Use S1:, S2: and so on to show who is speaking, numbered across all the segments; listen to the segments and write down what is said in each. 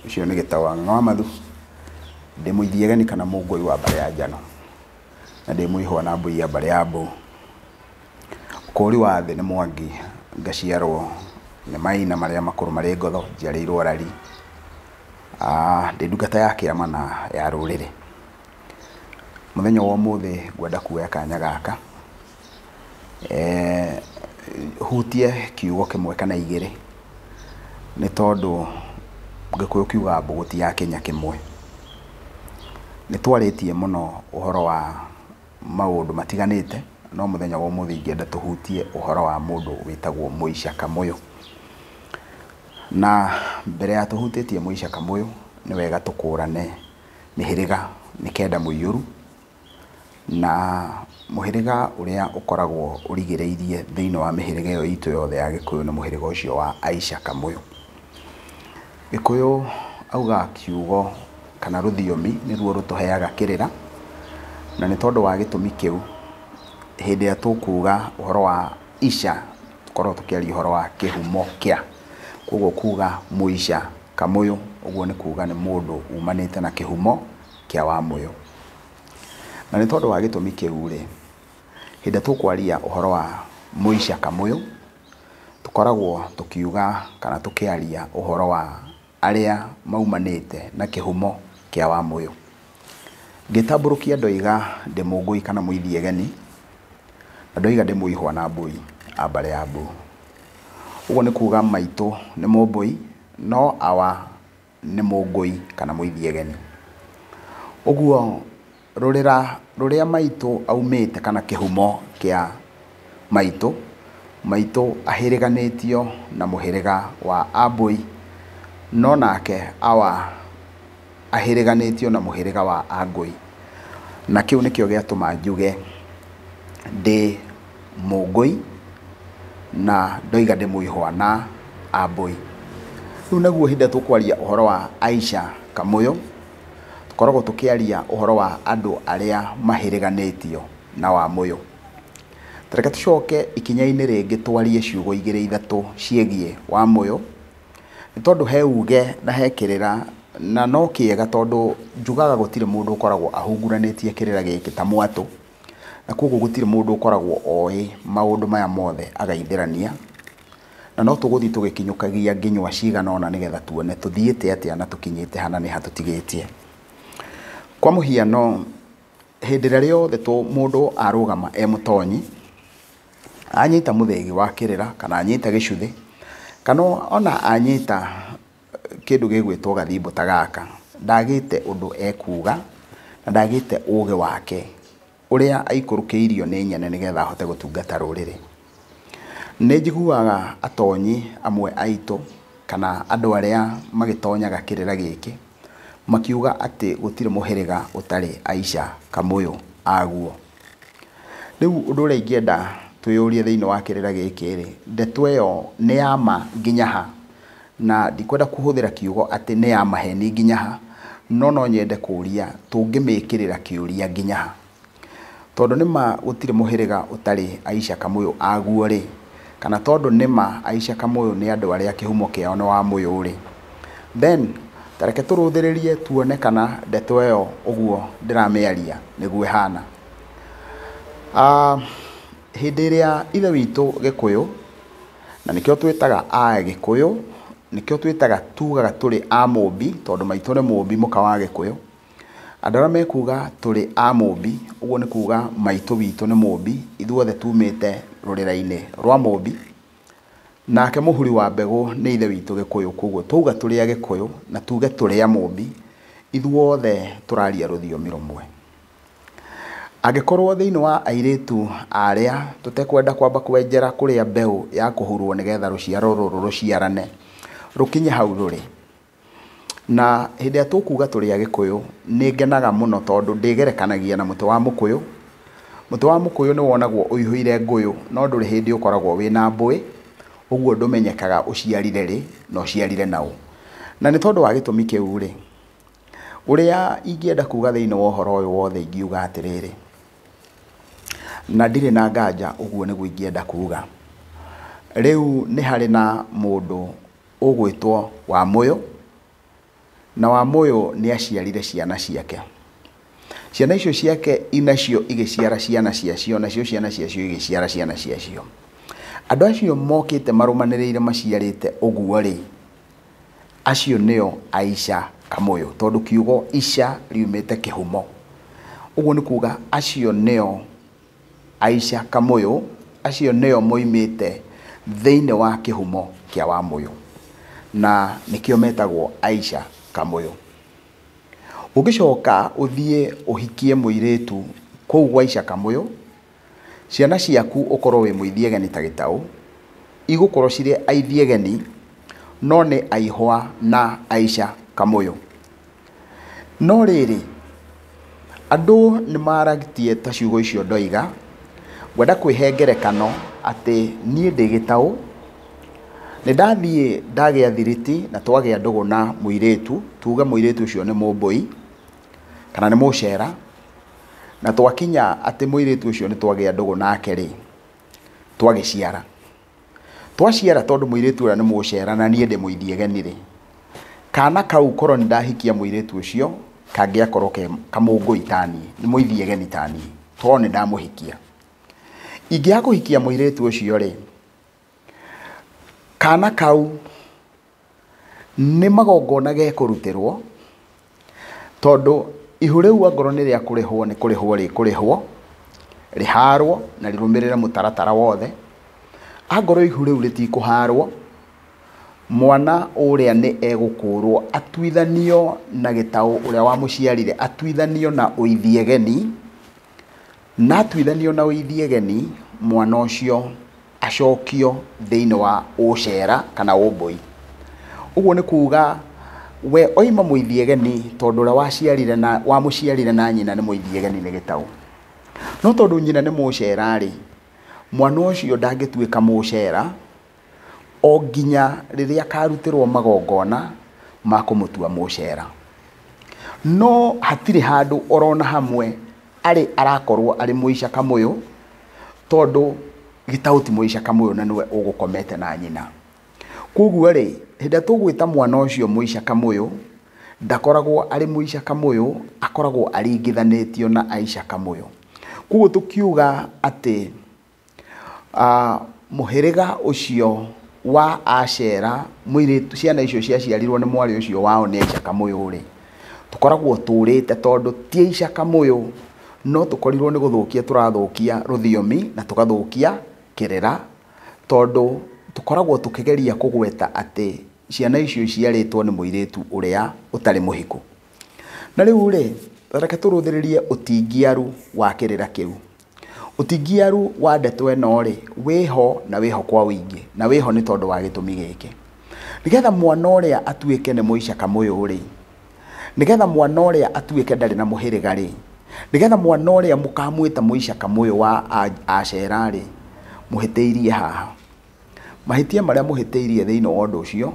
S1: ucio nĩ Gĩtaũ wa Mathu, ndĩ Mũithiegeni kana Mũngũi wa Mbare ya Njano, na ndĩ Mũihwa na Mbũi ya Mbare ya Mbũ. Ũkũri wa thĩ nĩ Mwangi, ngaciarwo nĩ maina marĩa makũrũ marĩ Ngotho, njiarĩirwo Rari. Ndĩ ndungata ya kĩama na ya rũrĩrĩ. Mũthenya wa ũmũthĩ ngwenda kuoya kanya gaka hutie kiugo kĩmwe kana igĩrĩ, nĩ tondũ Gĩkũyũ kiuga mbũgũti ya Kenya kĩmwe. Nĩ twarĩtie mũno ũhoro wa maũndũ matiganĩte, no mũthenya wa ũmũthĩ ingĩenda tũhutie ũhoro wa mũndũ wĩtagwo Mũica Kamũyũ. Na mbere ya tũhutĩtie Mũica Kamũyũ, nĩ wega tũkũrane mĩhĩrĩga nĩkenda mũiyũru, na mũhĩrĩga ũrĩa ũkoragwo ũrigĩrĩirie thĩinĩ wa mĩhĩrĩga ĩyo itũ yothe ya Gĩkũyũ nĩ mũhĩrĩga ũcio wa Aica Kamũyũ. Gĩkũyũ auga kiugo kana rũthiomi nĩruo rũtũheaga kĩrĩra, na nĩ tondũ wa gĩtũmi kĩu, hĩndĩ ĩrĩa tũkuga ũhoro wa Ica, tũkorwo tũkĩaria ũhoro wa kĩhumo kĩa, koguo kuga Mũica Kamũyũ, ũguo nĩ kuga nĩ mũndũ umanĩte na kĩhumo kĩa Wamũyũ. Na nĩ tondũ wa gĩtũmi kĩu rĩ, hĩndĩ tũkwaria ũhoro wa Mũica Kamũyũ, tũkoragwo tũkiuga kana tũkĩaria ũhoro wa arĩa maumanĩte na kĩhumo kĩa Wamũyũ. Ngĩtambũrũkia ndoiga ndĩ Mũngũi kana Mũithiegeni, na ndoiga ndĩ Mũihwa na Mbũi a Mbare ya Mbũ. Ũguo nĩ kuga maitũ nĩ Mũmbũi, no awa nĩ Mũngũi kana Mũithiegeni. Ũguo rũrĩa maitũ aumĩte kana kĩhumo kĩa maitũ ahĩrĩganĩtio na mũhĩrĩga wa Ambũi, no nake awa ahĩrĩganĩtio na mũhĩrĩga wa Angũi. Na kĩu nĩkĩo gĩatũma njuge ndĩ Mũngũi na ndoiga ndĩ Mũihwa na Ambũi. Rĩu naguo hĩndĩ tũkwaria ũhoro wa Aica Kamũyũ, tũkoragwo tũkĩaria ũhoro wa andũ arĩa mahĩrĩganĩtio na Wamũyũ. Tareke tũcoke ikinya-inĩ rĩngĩ twarie ciugo igĩrĩ ithatũ ciĩgiĩ Wamũyũ, nĩ tondũ he uge na he kĩrĩra, na no kĩega tondũ njugaga gũtirĩ mũndũ ũkoragwo ahunguranĩtie kĩrĩra gĩkĩ ta mwatũ, na koguo gũtirĩ mũndũ ũkoragwo oĩ maũndũ maya mothe agaithĩrania, na no tũgũthiĩ tũgĩkinyũkagia nginywa cigana ũna nĩgetha tuone tũthiĩte atĩa na tũkinyĩte hana nĩ ha tũtigĩtie. Kwa mũhiano, hĩndĩ ĩrĩa rĩothe mũndũ arũgama mũtonyi, anyita mũthegi wa kĩrĩra kana anyita gĩcuthĩ, kana ona anyita kĩndũ gĩgwĩtwo gathimbo ta gaka, ndagĩte ũndũ ekuga na ndagĩte ũgĩ wake ũrĩa aikũrũkĩirio nĩ nyene nĩgetha ahote gũtungata rũrĩrĩ. Nĩ njiguaga atonyi amwe aitũ kana andũ arĩa magĩtonyaga kĩrĩra gĩkĩ makiuga atĩ gũtirĩ mũhĩrĩga ũtarĩ Aica Kamũyũ aguo. Rĩu ũndũ ũrĩa ingĩenda twĩyũrie thĩinĩ wa kĩrĩra gĩkĩ rĩ, ndeto ĩyo nĩ ya ma nginya ha, na ndikwenda kũhũthĩra kiugo atĩ nĩ ya maheni nginya ha, no nyende kũria tũngĩmĩkĩrĩra kĩũria nginya ha. Tondũ nĩma gũtirĩ mũhĩrĩga ũtarĩ Aica Kamũyũ aguo rĩ, kana tondũ nĩma Aica Kamũyũ nĩ andũ arĩa kĩhumo kĩao nĩ Wamũyũ rĩ, then tareke tũrũthĩrĩrie tuone kana ndeto ĩyo ũguo ndĩramĩaria nĩguo ĩhana. Hĩndĩ ĩrĩa ithe witũ Gĩkũyũ, na nĩkĩo twĩtaga Agĩkũyũ, nĩkĩo twĩtaga tugaga tũrĩ a Mũmbi, tondũ maitũ nĩ Mũmbi mũka wa Gĩkũyũ. Andũ arĩa mekuga tũrĩ a Mũmbi, ũguo nĩ kuga maitũ witũ nĩ Mũmbi, ithuothe tumĩte rũrĩra-inĩ rwa Mũmbi. Nake mũhuri wa mbegũ nĩ ithe witũ Gĩkũyũ, koguo twauga tũrĩ a Gĩkũyũ na tuge tũrĩ a Mũmbi, ithuothe tũraria rũthiomi rũmwe. Angĩkorwo thĩinĩ wa airĩtu arĩa tũtekwenda kwamba kwenjera kũrĩa mbeũ ya kũhurwo nĩgetha rũciaro rũrũ rũciarane rũkinye hau rũrĩ, na hĩndĩ ĩrĩa tũkuga tũrĩ a Gĩkũyũ nĩ ngenaga mũno tondũ ndĩgerekanagia na mũtĩ wa mũkũyũ. Mũtĩ wa mũkũyũ nĩ wonagwo ũihũire ngũyũ, no ndũrĩ hĩndĩ ũkoragwo wĩna mbũĩ, ũguo ndũmenyekaga ũciarire rĩ na ũciarire naũ. Na nĩ tondũ wa gĩtũmi kĩu rĩ, ũrĩa ingĩenda kuga thĩinĩ wa ũhoro ũyũ wothe ingiuga atĩrĩrĩ, na ndirĩ na nganja ũguo nĩguo ingĩenda kuga. Rĩu nĩ harĩ na mũndũ ũgwĩtwo Wamũyũ, na Wamuyu nĩ aciarire ciana ciake. Ciana icio ciake inacio igĩciara ciana ciacio, nacio ciana ciacio igĩciara ciana ciacio. Andũ acio mokĩte marũmanĩrĩire maciarĩte ũguo rĩ, acio nĩo Aisha Kamuyu, tondũ kiugo Isha riumĩte kĩhumo. Ũguo nĩ kuga acio nĩo Aisha Kamuyu, acio nĩo moimĩte thĩinĩ wa kĩhumo kĩa Wamuyu, na nĩkĩo metagwo Aisha Kamuyu. Ũngĩcoka ũthiĩ ũhikie mũirĩtu kũu gwa Aisha Kamuyu, ciana ciaku ũkorwo wĩ mũithiegeni ta Gĩtaũ, igũkorwo cirĩ aithiegeni no nĩ aihwa na Aisha Kamuyu. No rĩrĩ, andũ nĩ maragitie ta ciugo icio ndoiga, gwenda kwĩhe ngerekano atĩ niĩ ndĩ Gĩtaũ, nĩ ndathiĩ ndagĩa thiriti na twagĩa ndũgũ na mũirĩtu, tuuge mũirĩtu ũcio nĩ Mũmbũi kana nĩ Mũcera, na twakinya atĩ mũirĩtu ũcio nĩ twagĩa ndũgũ nake rĩ, twagĩciara. Twaciara tondũ mũirĩtu ũrĩa nĩ Mũcera na niĩ ndĩ mũithiegeni rĩ, kana kau korwo nĩ ndahikia mũirĩtu ũcio kangĩakorwo ke Kamũngũi tani, nĩ mũithiegeni tani, tondũ nĩ ndamũhikia. Ingĩaga kũhikia mũirĩtu ũcio rĩ, kana kau nĩ magongona gekũrutĩrwo, tondũ ihu rĩu angorwo nĩ rĩa kũrĩhwo nĩ kũrĩhwo rĩkũrĩhwo, rĩharwo na rĩrũmĩrĩre mũtaratara wothe. Angorwo ihu rĩu rĩtikũharwo, mwana ũrĩa nĩ egũkũrwo atuithanio na Gĩtaũ ũrĩa wamũciarire, atuithanio na ũithiegeni, na atuithanio na ũithiegeni, mwana ũcio acokio thĩinĩ wa Ũcera kana Ũmbũi. Ũguo nĩ kuga we oima mũithiegeni tondũ ũrĩa waciarire na wamũciarire na nyina nĩ mũithiegeni nĩ Gĩtaũ. No tondũ nyina nĩ Mũcera rĩ, mwana ũcio ndangĩtuĩka Mũcera o nginya rĩrĩa akarutĩrwo magongona ma kũmũtua Mũcera. No hatirĩ handũ orona hamwe arakorwo arĩ Mũica Kamuyu, tondũ Gĩtaũ ti Mũica Kamuyu na nĩwe ũgũkomete na nyina. Koguo rĩ, hĩndĩ tũgwĩta mwana ũcio Mũica Kamuyu, ndakoragwo arĩ Mũica Kamuyu, akoragwo aringithanĩtio na Aisha Kamuyu. Koguo tũkiuga atĩ mũhĩrĩga ũcio wa Acera, mũirĩtu ciana icio ciaciarirwo nĩ mwarĩ ũcio wao nĩ Aisha Kamuyu rĩ, tũkoragwo tũrĩte tondũ ti Aisha Kamuyu, no tũkorirwo nĩ gũthũkia tũrathũkia rũthiomi na tũgathũkia kĩrera, tondũ tũkoragwo tũkĩgeria kũgweta atĩ ciana icio ciarĩtwo nĩ mũirĩtu ũrĩa ũtarĩ mũhiku. Na rĩu rĩ, reke tũrũthĩrĩrie ũtingiaru wa kĩrĩra kĩu. Ũtingiaru wa ndeto ĩno rĩ, wĩho na wĩho kwa wĩingĩ, na wĩho nĩ tondũ wa gĩtũmi gĩkĩ. Nĩgetha mwana ũrĩa atuĩke nĩ Mũica Kamuyu rĩ, nĩgetha mwana ũrĩa atuĩke ndarĩ na mũhĩrĩga rĩ, nĩgetha mwana ũrĩa mũkamwĩta Mũica Kamuyu wa Acera rĩ, mũhĩtĩirie haha. Mahĩtia marĩa mũhĩtĩirie thĩinĩ wa ũndũ ũcio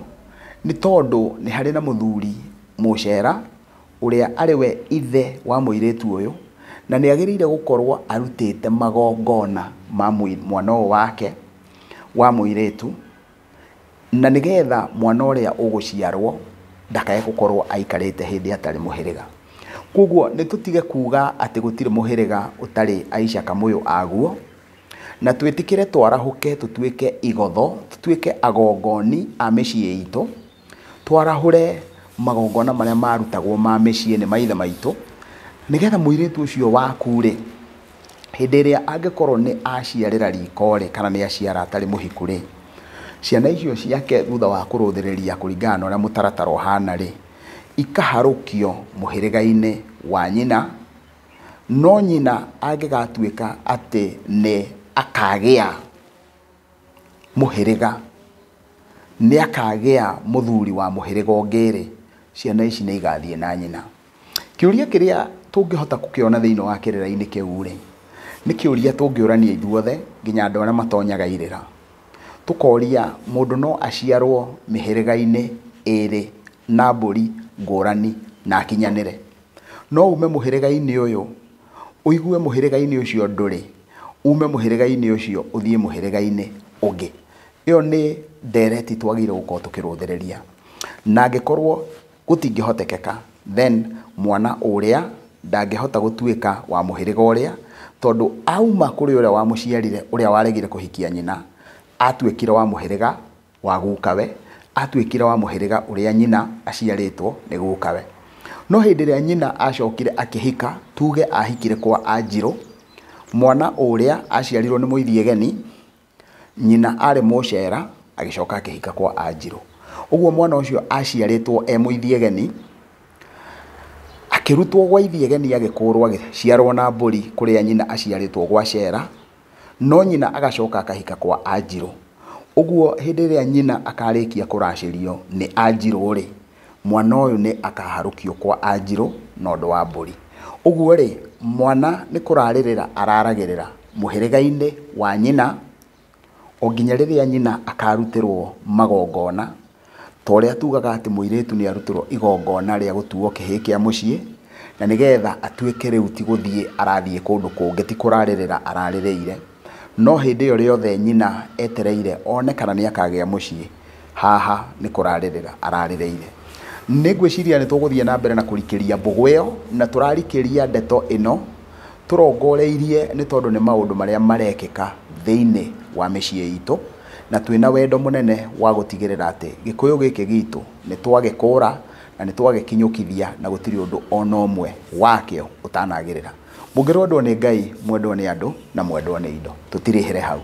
S1: nĩ tondũ nĩ harĩ na mũthuri Mũcera ũrĩa arĩ we ithe wa mũirĩtu ũyũ, na nĩ agĩrĩire gũkorwo arutĩte magongona ma mwana ũyũ wake wa mũirĩtu, na nĩgetha mwana ũrĩa ũgũciarwo ndakae gũkorwo aikarĩte hĩndĩ atarĩ mũhĩrĩga. Koguo nĩ tũtige kuga atĩ gũtirĩ mũhĩrĩga ũtarĩ Aisha Kamuyu aguo, na twĩtĩkĩre twarahũke tũtuĩke igotho, tũtuĩke agongoni a mĩciĩ itũ, twarahũre magongona marĩa marutagwo ma mĩciĩ nĩ maithe maitũ, nĩgetha mũirĩtu ũcio waku rĩ, hĩndĩ ĩrĩa angĩkorwo nĩ aciarĩra riko rĩ, kana nĩ aciara atarĩ mũhiku rĩ, ciana icio ciake thutha wa kũrũthĩrĩria kũringana na ũrĩa mũtaratara ũhana rĩ, ikaharũkio mũhĩrĩga-inĩ wa nyina, no nyina angĩgatuĩka atĩ nĩ akagĩa mũhĩrĩga, nĩ akagĩa mũthuri wa mũhĩrĩga ũngĩ rĩ, ciana ici nĩ igathiĩ na nyina. Kĩũria kĩrĩa tũngĩhota gũkĩona thĩinĩ wa kĩrĩra-inĩ kĩu rĩ, nĩ kĩũria tũngĩũrania ithuothe nginya andũ arĩa matonyaga irĩra. Tũkoria mũndũ no aciarwo mĩhĩrĩga-inĩ ĩrĩ na mbũri ngũrani na akinyanĩre. No ume mũhĩrĩga-inĩ ũyũ, ũigue mũhĩrĩga-inĩ ũcio ndũrĩ, ume mũhĩrĩga-inĩ ũcio ũthiĩ mũhĩrĩga-inĩ ũngĩ. Ĩyo nĩ ndereti twagĩrĩirwo gũkorwo tũkĩrũthĩrĩria. Na angĩkorwo gutingĩhotekeka, then mwana ũrĩa ndangĩhota gũtuĩka wa mũhĩrĩga ũrĩa, tondũ auma kũrĩ ũrĩa wamũciarire ũrĩa waregire kũhikia nyina, atuĩkire wa mũhĩrĩga wa gukawe, atuĩkire wa mũhĩrĩga ũrĩa nyina aciarĩtwo nĩ gukawe. No hĩndĩ ĩrĩa nyina acokire akĩhika, tuge ahikire kwa Anjirũ, mwana ũrĩa aciarirwo nĩ Mũithiegeni, nyina arĩ Mũcera, agĩcoka akĩhika kwa Anjirũ. Ũguo mwana ũcio aciarĩtwo e Mũithiegeni, akĩrutwo gwa Ithiegeni agĩkũrwo agĩciarwo na mbũri kũrĩa nyina aciarĩtwo gwa Cera, no nyina agacoka akahika kwa Anjirũ. Ũguo hĩndĩ ĩrĩa nyina akarĩkia kũracĩrio nĩ Anjirũ rĩ, mwana ũyũ nĩ akaharũkio kwa Anjirũ na ũndũ wa mbũri. Ũguo rĩ, mwana nĩ kũrarĩrĩra araragĩrĩra mũhĩrĩga-inĩ wa nyina, o nginya rĩrĩa nyina akarutĩrwo magongona, ta ũrĩa tugaga atĩ mũirĩtu nĩ arutĩrwo igongona rĩa gũtuo kĩhĩĩ kĩa mũciĩ, na nĩgetha atuĩke rĩu ti gũthiĩ arathiĩ kũndũ kũngĩ, ti kũrarĩrĩra ararĩrĩire. No hĩndĩ ĩyo rĩothe nyina etereire one kana nĩ akagĩa mũciĩ, haha nĩ kũrarĩrĩra ararĩrĩire. Nĩngwĩciria nĩ tũgũthiĩ na mbere na kũrikĩria mbũgũ ĩyo, na tũrarikĩria ndeto ĩno tũrongoreirie nĩ tondũ nĩ maũndũ marĩa marekĩka thĩinĩ wa mĩciĩ itũ, na twĩna wendo mũnene wa gũtigĩrĩra atĩ Gĩkũyũ gĩkĩ gitũ nĩ twagĩkũra na nĩ twagĩkinyũkithia, na gũtirĩ ũndũ ona ũmwe wakĩo ũtanagĩrĩra. Mũngĩrwendwo nĩ Ngai, mwendwo nĩ andũ, na mwendwo nĩ indo. Tũtirĩhĩre hau.